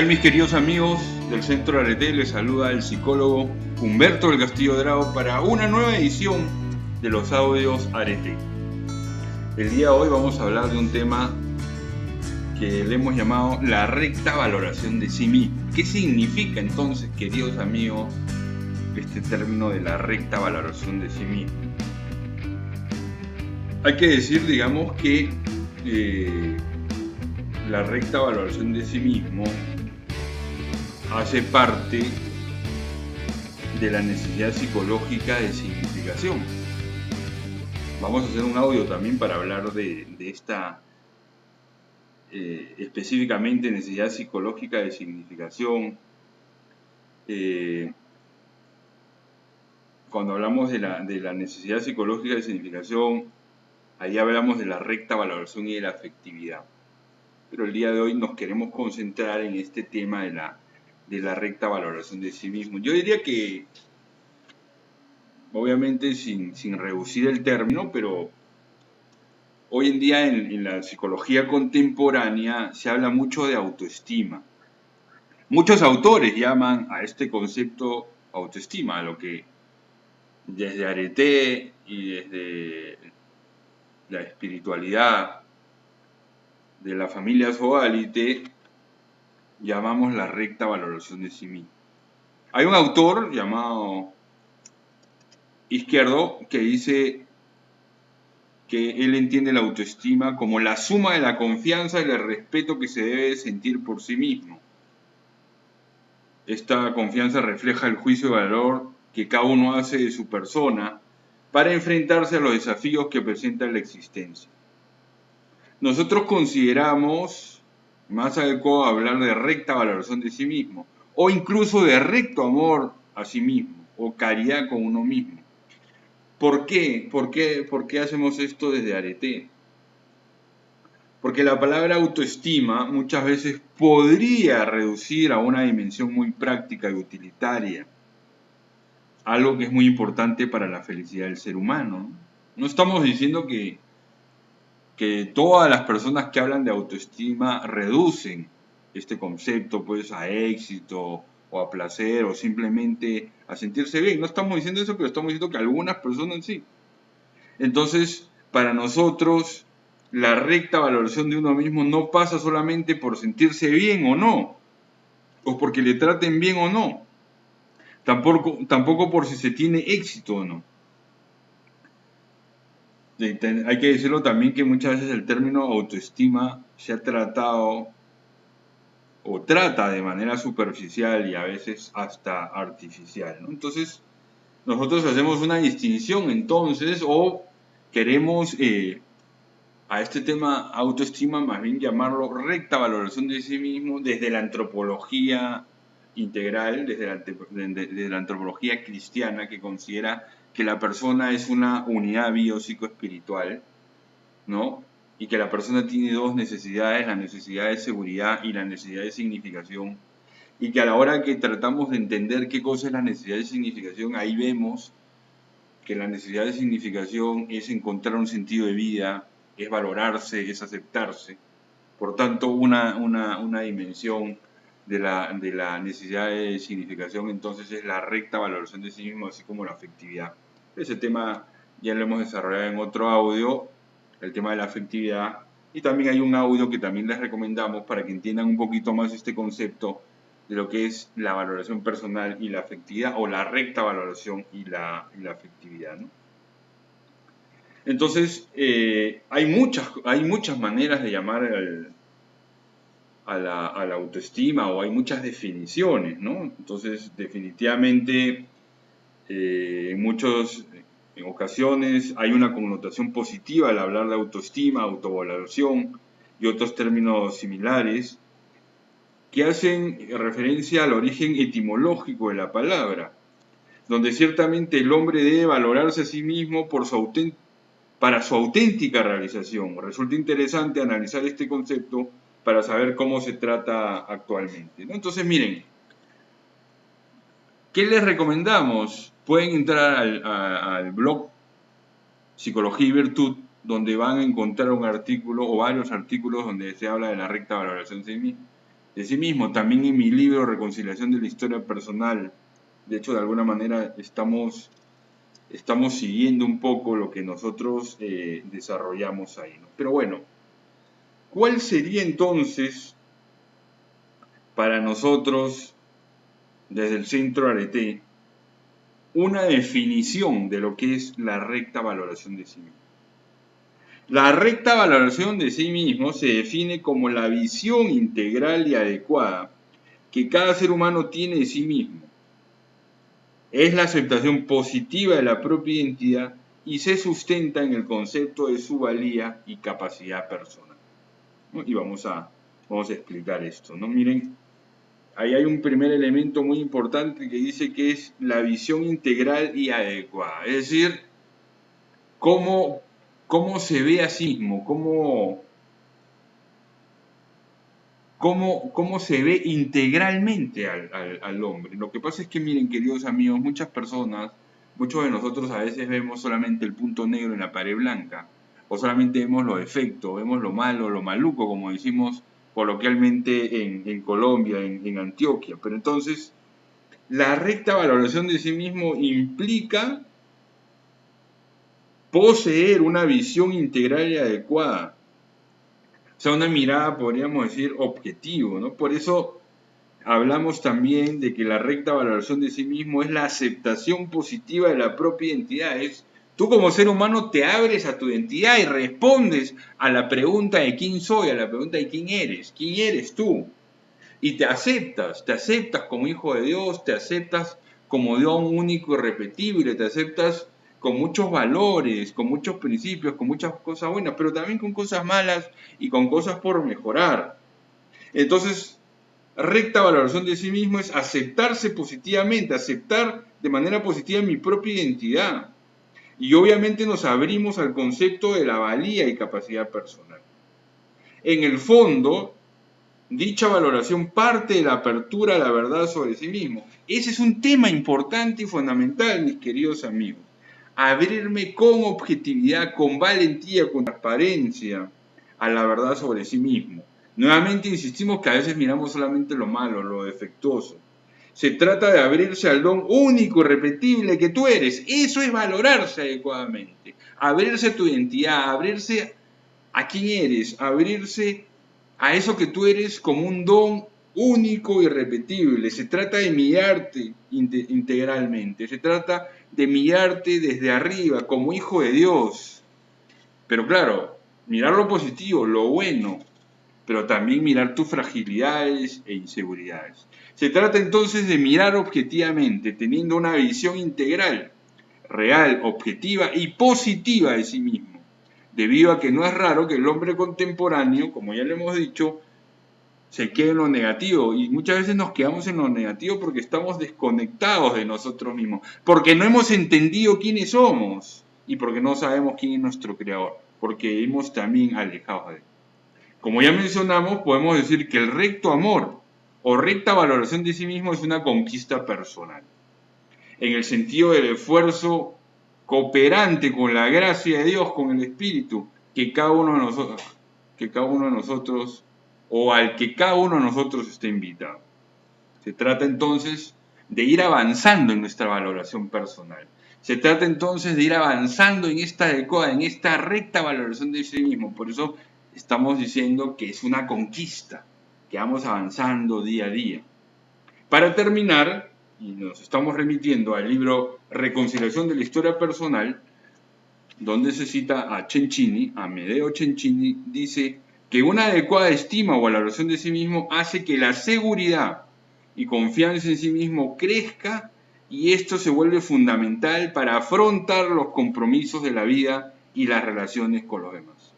tal, mis queridos amigos del Centro Arete? Les saluda el psicólogo Humberto del Castillo Drao para una nueva edición de los audios Arete. El día de hoy vamos a hablar de un tema que le hemos llamado la recta valoración de sí mismo. ¿Qué significa entonces, queridos amigos, este término de la recta valoración de sí mismo? Hay que decir, digamos, que la recta valoración de sí mismo hace parte de la necesidad psicológica de significación. Vamos a hacer un audio también para hablar de esta específicamente necesidad psicológica de significación. Cuando hablamos de la necesidad psicológica de significación, ahí hablamos de la recta valoración y de la afectividad. Pero el día de hoy nos queremos concentrar en este tema de la recta valoración de sí mismo. Yo diría que, obviamente sin reducir el término, pero hoy en día en la psicología contemporánea se habla mucho de autoestima. Muchos autores llaman a este concepto autoestima, a lo que desde Arete y desde la espiritualidad de la familia Zogalite llamamos la recta valoración de sí mismo. Hay un autor llamado Izquierdo que dice que él entiende la autoestima como la suma de la confianza y el respeto que se debe sentir por sí mismo. Esta confianza refleja el juicio de valor que cada uno hace de su persona para enfrentarse a los desafíos que presenta la existencia. Nosotros consideramos más adecuado hablar de recta valoración de sí mismo, o incluso de recto amor a sí mismo, o caridad con uno mismo. ¿Por qué? ¿Por qué hacemos esto desde Arete? Porque la palabra autoestima muchas veces podría reducir a una dimensión muy práctica y utilitaria, algo que es muy importante para la felicidad del ser humano. No estamos diciendo que todas las personas que hablan de autoestima reducen este concepto pues a éxito o a placer o simplemente a sentirse bien. No estamos diciendo eso, pero estamos diciendo que algunas personas sí. Entonces, para nosotros, la recta valoración de uno mismo no pasa solamente por sentirse bien o no, o porque le traten bien o no, tampoco por si se tiene éxito o no. Hay que decirlo también que muchas veces el término autoestima se ha tratado o trata de manera superficial y a veces hasta artificial, ¿no? Entonces, nosotros hacemos una distinción entonces o queremos a este tema autoestima más bien llamarlo recta valoración de sí mismo desde la antropología integral, desde la antropología cristiana que considera que la persona es una unidad biopsicoespiritual, ¿no? Y que la persona tiene dos necesidades, la necesidad de seguridad y la necesidad de significación. Y que a la hora que tratamos de entender qué cosa es la necesidad de significación, ahí vemos que la necesidad de significación es encontrar un sentido de vida, es valorarse, es aceptarse. Por tanto, una dimensión de la necesidad de significación entonces es la recta valoración de sí mismo, así como la afectividad. Ese tema ya lo hemos desarrollado en otro audio, el tema de la afectividad, y también hay un audio que también les recomendamos para que entiendan un poquito más este concepto de lo que es la valoración personal y la afectividad, o la recta valoración y la afectividad, ¿no? Entonces, hay muchas maneras de llamar a la autoestima, o hay muchas definiciones, ¿no? Entonces, definitivamente, en ocasiones hay una connotación positiva al hablar de autoestima, autovaloración y otros términos similares que hacen referencia al origen etimológico de la palabra, donde ciertamente el hombre debe valorarse a sí mismo para su auténtica realización. Resulta interesante analizar este concepto para saber cómo se trata actualmente, ¿no? Entonces, miren, ¿qué les recomendamos? Pueden entrar al blog Psicología y Virtud, donde van a encontrar un artículo o varios artículos donde se habla de la recta valoración de sí mismo. de sí mismo. También en mi libro Reconciliación de la Historia Personal, de hecho, de alguna manera estamos siguiendo un poco lo que nosotros desarrollamos ahí, ¿no? Pero bueno, ¿cuál sería entonces para nosotros, desde el Centro Arete, una definición de lo que es la recta valoración de sí mismo? La recta valoración de sí mismo se define como la visión integral y adecuada que cada ser humano tiene de sí mismo. Es la aceptación positiva de la propia identidad y se sustenta en el concepto de su valía y capacidad personal, ¿no? Y vamos a explicar esto, ¿no? Miren, ahí hay un primer elemento muy importante que dice que es la visión integral y adecuada. Es decir, cómo se ve a sí mismo, cómo se ve integralmente al hombre. Lo que pasa es que, miren, queridos amigos, muchas personas, muchos de nosotros a veces vemos solamente el punto negro en la pared blanca, o solamente vemos los defectos, vemos lo malo, lo maluco, como decimos coloquialmente en Colombia, en Antioquia. Pero entonces, la recta valoración de sí mismo implica poseer una visión integral y adecuada. O sea, una mirada, podríamos decir, objetivo, ¿no? Por eso hablamos también de que la recta valoración de sí mismo es la aceptación positiva de la propia identidad. Es, tú como ser humano te abres a tu identidad y respondes a la pregunta de quién soy, a la pregunta de quién eres tú. Y te aceptas como hijo de Dios, te aceptas como Dios único y irrepetible, te aceptas con muchos valores, con muchos principios, con muchas cosas buenas, pero también con cosas malas y con cosas por mejorar. Entonces, recta valoración de sí mismo es aceptarse positivamente, aceptar de manera positiva mi propia identidad. Y obviamente nos abrimos al concepto de la valía y capacidad personal. En el fondo, dicha valoración parte de la apertura a la verdad sobre sí mismo. Ese es un tema importante y fundamental, mis queridos amigos. Abrirme con objetividad, con valentía, con transparencia a la verdad sobre sí mismo. Nuevamente insistimos que a veces miramos solamente lo malo, lo defectuoso. Se trata de abrirse al don único, irrepetible que tú eres. Eso es valorarse adecuadamente. Abrirse a tu identidad, abrirse a quién eres, abrirse a eso que tú eres como un don único y irrepetible. Se trata de mirarte integralmente, se trata de mirarte desde arriba como hijo de Dios. Pero claro, mirar lo positivo, lo bueno, pero también mirar tus fragilidades e inseguridades. Se trata entonces de mirar objetivamente, teniendo una visión integral, real, objetiva y positiva de sí mismo, debido a que no es raro que el hombre contemporáneo, como ya le hemos dicho, se quede en lo negativo, y muchas veces nos quedamos en lo negativo porque estamos desconectados de nosotros mismos, porque no hemos entendido quiénes somos y porque no sabemos quién es nuestro creador, porque hemos también alejado de él. Como ya mencionamos, podemos decir que el recto amor o recta valoración de sí mismo es una conquista personal, en el sentido del esfuerzo cooperante con la gracia de Dios, con el Espíritu, que cada uno de nosotros, o al que cada uno de nosotros está invitado. Se trata entonces de ir avanzando en nuestra valoración personal. Se trata entonces de ir avanzando en esta adecuada, en esta recta valoración de sí mismo. Por eso estamos diciendo que es una conquista, que vamos avanzando día a día. Para terminar, y nos estamos remitiendo al libro Reconciliación de la Historia Personal, donde se cita a Cencini, a Amedeo Cencini, dice que una adecuada estima o valoración de sí mismo hace que la seguridad y confianza en sí mismo crezca, y esto se vuelve fundamental para afrontar los compromisos de la vida y las relaciones con los demás.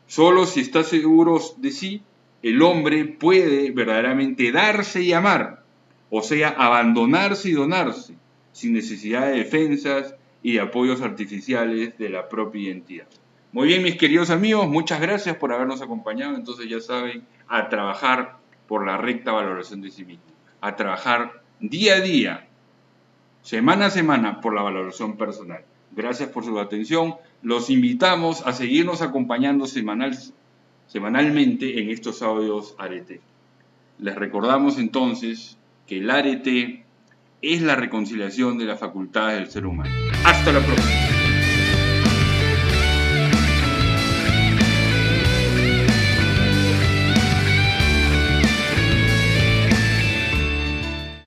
Solo si está seguro de sí, el hombre puede verdaderamente darse y amar, o sea, abandonarse y donarse, sin necesidad de defensas y de apoyos artificiales de la propia identidad. Muy bien, mis queridos amigos, muchas gracias por habernos acompañado. Entonces ya saben, a trabajar por la recta valoración de sí mismo, a trabajar día a día, semana a semana, por la valoración personal. Gracias por su atención. Los invitamos a seguirnos acompañando semanalmente en estos audios Arete. Les recordamos entonces que el arete es la reconciliación de las facultades del ser humano. Hasta la próxima.